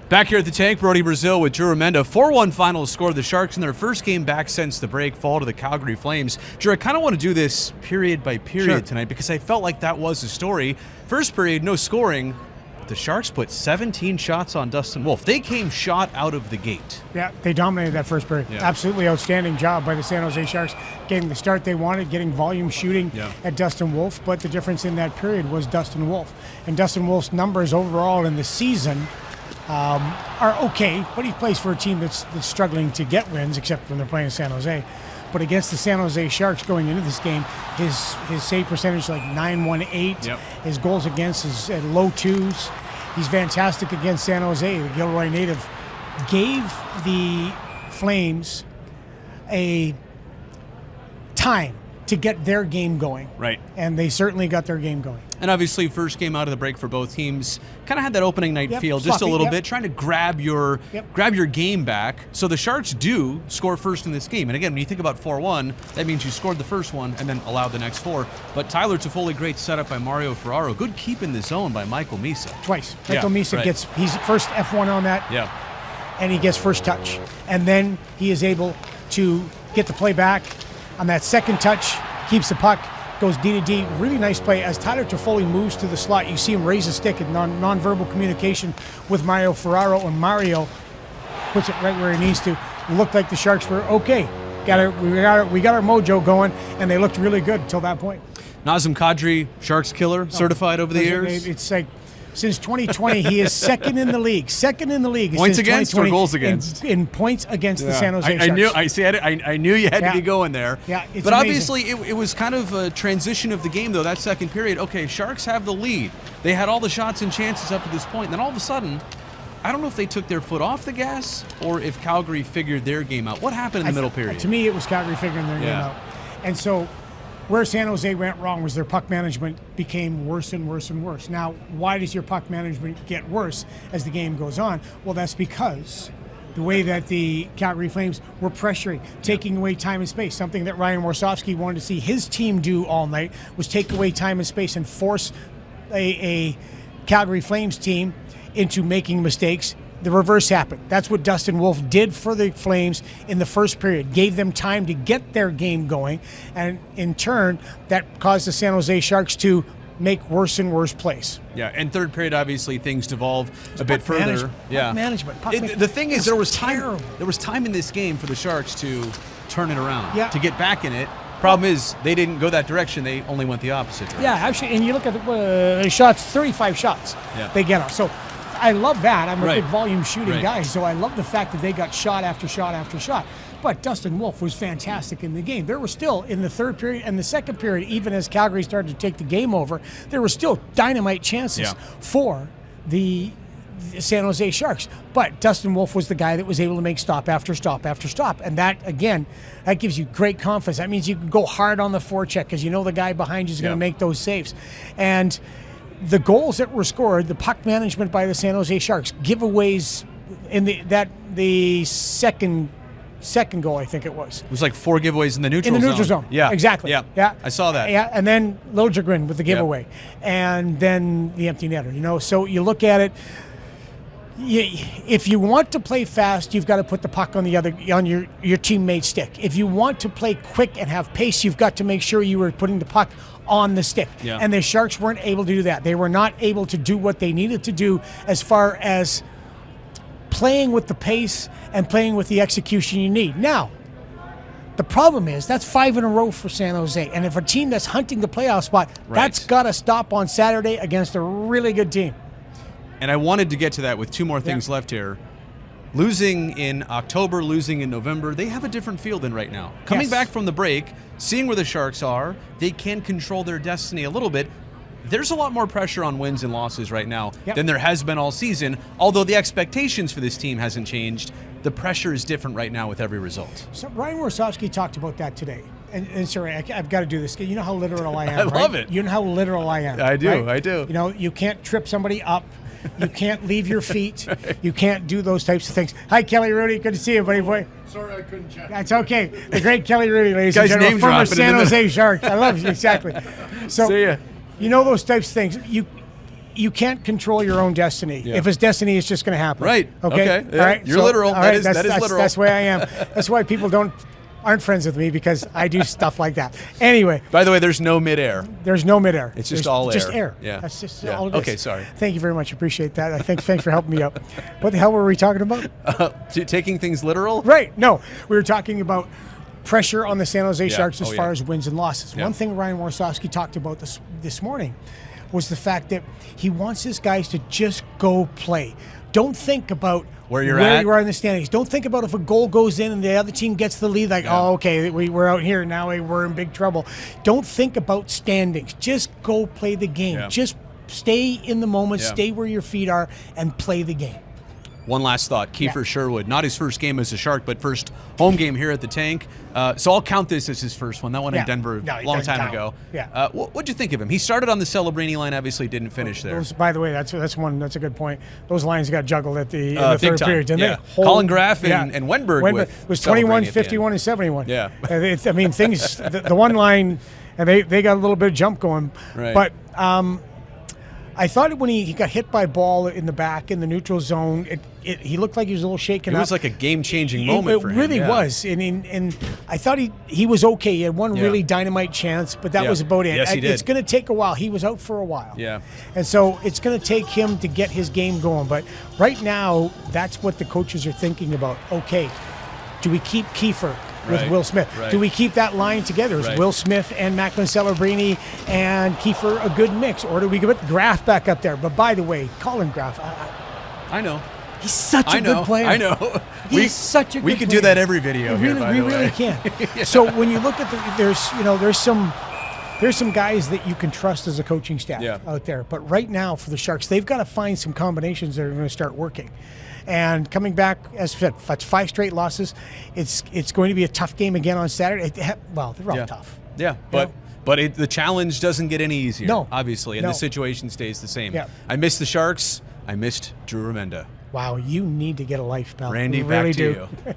Back here at the tank, Brodie Brazil with Drew Remenda. 4-1 final score. The Sharks in their first game back since the break fall to the Calgary Flames. Drew, I kind of want to do this period by period tonight because I felt like that was the story. First period, no scoring. The Sharks put 17 shots on Dustin Wolf. They came shot out of the gate. Yeah, they dominated that first period. Yeah. Absolutely outstanding job by the San Jose Sharks, getting the start they wanted, getting volume shooting at Dustin Wolf. But the difference in that period was Dustin Wolf. And Dustin Wolf's numbers overall in the season are okay, but he plays for a team that's struggling to get wins, except when they're playing San Jose. But against the San Jose Sharks going into this game, his save percentage like .918. Yep. His goals against is at low twos. He's fantastic against San Jose. The Gilroy native gave the Flames a time to get their game going. Right. And they certainly got their game going. And obviously, first game out of the break for both teams kind of had that opening night feel just sloppy, a little bit, trying to grab your game back. So the Sharks do score first in this game. And again, when you think about 4-1, that means you scored the first one and then allowed the next four. But Tyler Toffoli, great setup by Mario Ferraro. Good keep in the zone by Michael Misa. Twice. Michael Misa gets, he's first F1 on that. Yeah. And he gets first touch. And then he is able to get the play back on that second touch, keeps the puck, goes D to D. Really nice play. As Tyler Toffoli moves to the slot, you see him raise a stick in non-verbal communication with Mario Ferraro, and Mario puts it right where he needs to. It looked like the Sharks were okay. We got our mojo going, and they looked really good until that point. Nazem Kadri, Sharks killer, certified over the years. It's like since 2020, he is second in the league. Second in the league. Points against or goals against? In points against the San Jose Sharks. I knew you had to be going there. Yeah, it's but amazing. Obviously, it was kind of a transition of the game, though, that second period. Okay, Sharks have the lead. They had all the shots and chances up to this point. And then all of a sudden, I don't know if they took their foot off the gas or if Calgary figured their game out. What happened in the middle period? To me, it was Calgary figuring their game out. And so where San Jose went wrong was their puck management became worse and worse and worse. Now, why does your puck management get worse as the game goes on? Well, that's because the way that the Calgary Flames were pressuring, taking away time and space, something that Ryan Warsofsky wanted to see his team do all night was take away time and space and force a Calgary Flames team into making mistakes. The reverse happened. That's what Dustin Wolf did for the Flames in the first period. Gave them time to get their game going, and in turn, that caused the San Jose Sharks to make worse and worse plays. Yeah, and third period, obviously, things devolve a bit further. Puck management. The thing is, there was time in this game for the Sharks to turn it around, to get back in it. Problem is, they didn't go that direction. They only went the opposite direction. Yeah, actually, and you look at the shots, 35 shots they get on. So I love that. I'm a big volume shooting guy, so I love the fact that they got shot after shot after shot. But Dustin Wolf was fantastic in the game. There were still, in the third period and the second period, even as Calgary started to take the game over, there were still dynamite chances for the San Jose Sharks. But Dustin Wolf was the guy that was able to make stop after stop after stop. And that, again, that gives you great confidence. That means you can go hard on the forecheck because you know the guy behind you is going to make those saves. And the goals that were scored, the puck management by the San Jose Sharks, giveaways in the second goal, I think it was. It was like 4 giveaways in the neutral zone. In the neutral zone. Yeah. Exactly. Yeah. I saw that. Yeah. And then Liljegren with the giveaway. And then the empty netter. So you look at it. If you want to play fast, you've got to put the puck on your teammate's stick. If you want to play quick and have pace, you've got to make sure you are putting the puck on the stick. Yeah. And the Sharks weren't able to do that. They were not able to do what they needed to do as far as playing with the pace and playing with the execution you need. Now, the problem is that's 5 in a row for San Jose. And if a team that's hunting the playoff spot, that's got to stop on Saturday against a really good team. And I wanted to get to that with 2 more things left here. Losing in October, losing in November, they have a different feel than right now. Coming back from the break, seeing where the Sharks are, they can control their destiny a little bit. There's a lot more pressure on wins and losses right now than there has been all season. Although the expectations for this team hasn't changed, the pressure is different right now with every result. So Ryan Warsofsky talked about that today. And sorry, I've got to do this. You know how literal I am, I love it. You know how literal I am. I do, right? I do. You know, you can't trip somebody up. You can't leave your feet. You can't do those types of things. Hi, Kelly Rudy. Good to see you, buddy boy. Sorry I couldn't chat. That's okay. The great Kelly Rudy, ladies and gentlemen, former San Jose Shark. I love you, exactly. So, see ya. You know those types of things. you can't control your own destiny. Yeah. If it's destiny, it's just going to happen. Right. Okay. Yeah. All right. You're literal. All right. That is literal. That's the way I am. That's why people aren't friends with me, because I do stuff like that. Anyway. By the way, there's no midair. There's no midair. It's just all air. Just air. Yeah. That's just Yeah. all it is. Okay, sorry. Thank you very much. Appreciate that. Thanks for helping me out. What the hell were we talking about? Taking things literal? Right. No, we were talking about pressure on the San Jose Sharks as far as wins and losses. Yeah. One thing Ryan Warsofsky talked about this morning was the fact that he wants his guys to just go play. Don't think about where you are in the standings. Don't think about if a goal goes in and the other team gets the lead, like, oh, okay, we're out here now, we're in big trouble. Don't think about standings. Just go play the game. Yeah. Just stay in the moment, stay where your feet are, and play the game. One last thought. Kiefer Sherwood, not his first game as a Shark, but first home game here at the Tank. So I'll count this as his first one. That one in Denver a long time ago. Yeah. What'd you think of him? He started on the Celebrini line, obviously didn't finish there. By the way, that's a good point. Those lines got juggled at the third period, didn't they? Colin Graff and Wenberg was 21, 51, and 71. Yeah. I mean, things, the one line, and they got a little bit of jump going. Right. But I thought when he got hit by a ball in the back in the neutral zone, he looked like he was a little shaken up. It was like a game-changing moment for him. It really was. And I thought he was okay. He had one really dynamite chance, but that was about it. Yes, he did. It's going to take a while. He was out for a while. Yeah. And so it's going to take him to get his game going. But right now, that's what the coaches are thinking about. Okay, do we keep Kiefer with Will Smith? Right. Do we keep that line together? Is Will Smith and Macklin Celebrini and Kiefer a good mix? Or do we put Graff back up there? But by the way, Colin Graff, I know. He's such a good player. I know. He's such a good player. We could do that every video we really can. So when you look at there's some guys that you can trust as a coaching staff out there. But right now for the Sharks, they've got to find some combinations that are going to start working. And coming back, as I said, that's 5 straight losses. It's going to be a tough game again on Saturday. They're all tough. Yeah, but the challenge doesn't get any easier. No, obviously, and the situation stays the same. Yeah. I missed the Sharks. I missed Drew Remenda. Wow, you need to get a life, pal. Randy, you really back to you.